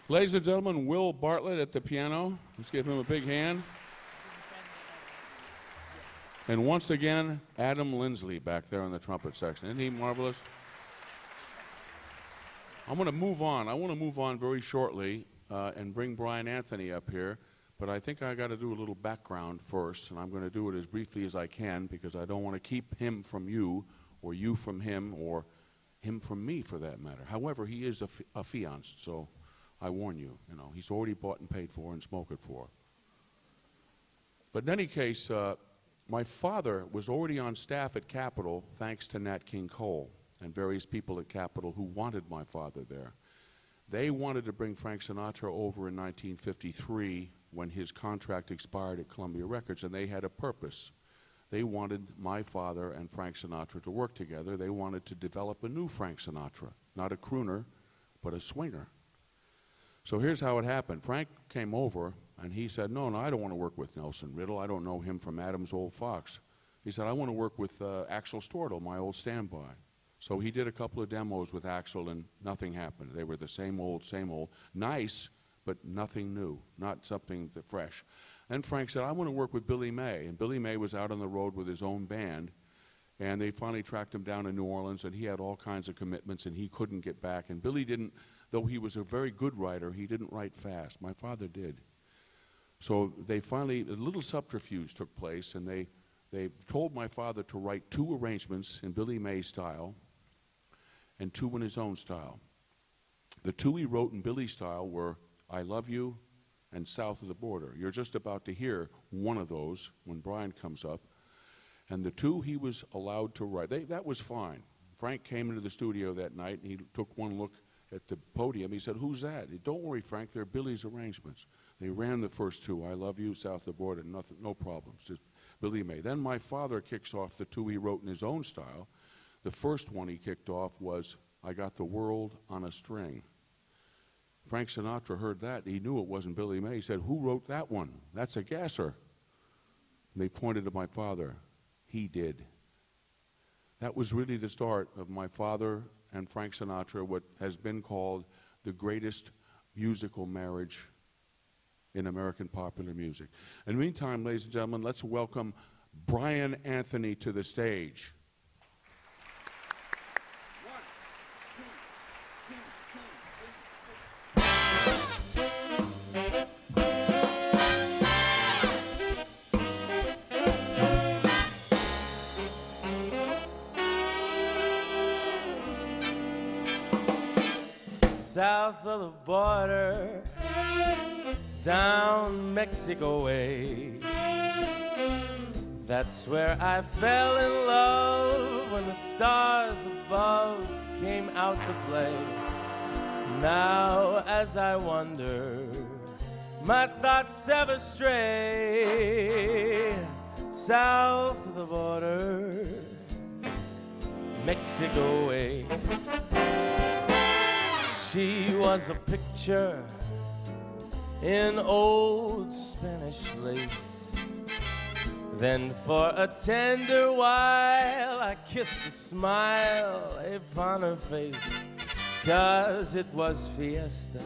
Ladies and gentlemen, Will Bartlett at the piano. Let's give him a big hand. And once again, Adam Lindsley back there in the trumpet section. Isn't he marvelous? I'm going to move on. I want to move on very shortly and bring Bryan Anthony up here. But I think I got to do a little background first, and I'm going to do it as briefly as I can because I don't want to keep him from you, or you from him, or him from me, for that matter. However, he is a fiancé, so I warn you. You know, he's already bought and paid for and spoken for. But in any case, my father was already on staff at Capitol, thanks to Nat King Cole and various people at Capitol who wanted my father there. They wanted to bring Frank Sinatra over in 1953 when his contract expired at Columbia Records, and they had a purpose. They wanted my father and Frank Sinatra to work together. They wanted to develop a new Frank Sinatra, not a crooner, but a swinger. So here's how it happened. Frank came over, and he said, no, I don't want to work with Nelson Riddle. I don't know him from Adam's Old Fox. He said, I want to work with Axel Stortl, my old standby. So he did a couple of demos with Axel, and nothing happened. They were the same old, nice, but nothing new, not something fresh. And Frank said, I want to work with Billy May. And Billy May was out on the road with his own band, and they finally tracked him down in New Orleans, and he had all kinds of commitments, and he couldn't get back. And Billy didn't, though he was a very good writer, he didn't write fast. My father did. So they finally, a little subterfuge took place, and they told my father to write 2 arrangements in Billy May's style and 2 in his own style. The 2 he wrote in Billy's style were I Love You and South of the Border. You're just about to hear one of those when Bryan comes up. And the 2 he was allowed to write, that was fine. Frank came into the studio that night, and he took one look at the podium. He said, who's that? He, don't worry, Frank, they're Billy's arrangements. They ran the first 2, I Love You, South of the Border, nothing, no problems, just Billy May. Then my father kicks off the 2 he wrote in his own style. The first one he kicked off was I Got the World on a String. Frank Sinatra heard that. He knew it wasn't Billy May. He said, who wrote that one? That's a gasser. And they pointed to my father. He did. That was really the start of my father and Frank Sinatra, what has been called the greatest musical marriage in American popular music. In the meantime, ladies and gentlemen, let's welcome Bryan Anthony to the stage. South of the border, down Mexico way. That's where I fell in love when the stars above came out to play. Now as I wander, my thoughts ever stray. South of the border, Mexico way. She was a picture in old Spanish lace. Then for a tender while I kissed a smile upon her face, 'cause it was fiesta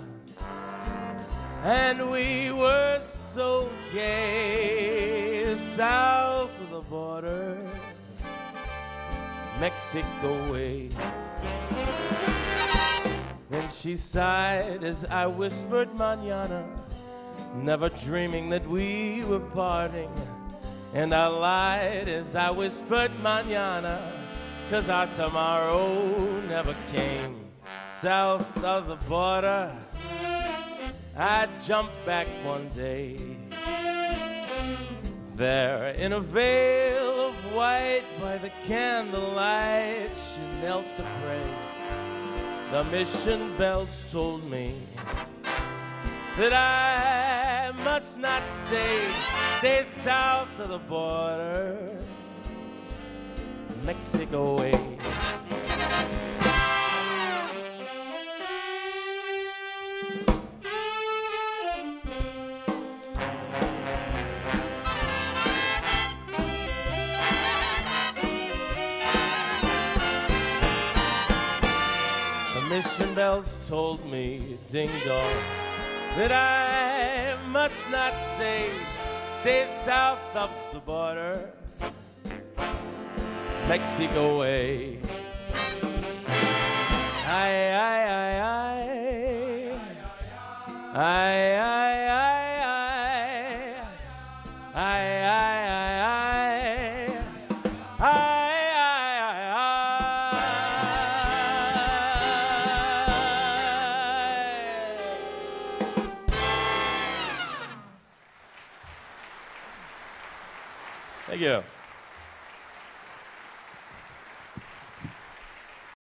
and we were so gay. South of the border, Mexico way. Then she sighed as I whispered mañana, never dreaming that we were parting. And I lied as I whispered mañana, 'cause our tomorrow never came. South of the border, I jumped back one day. There in a veil of white by the candlelight, she knelt to pray. The mission bells told me that I must not stay south of the border, Mexico way. mission bells told me, ding dong, that I must not stay south of the border, Mexico way. Thank you.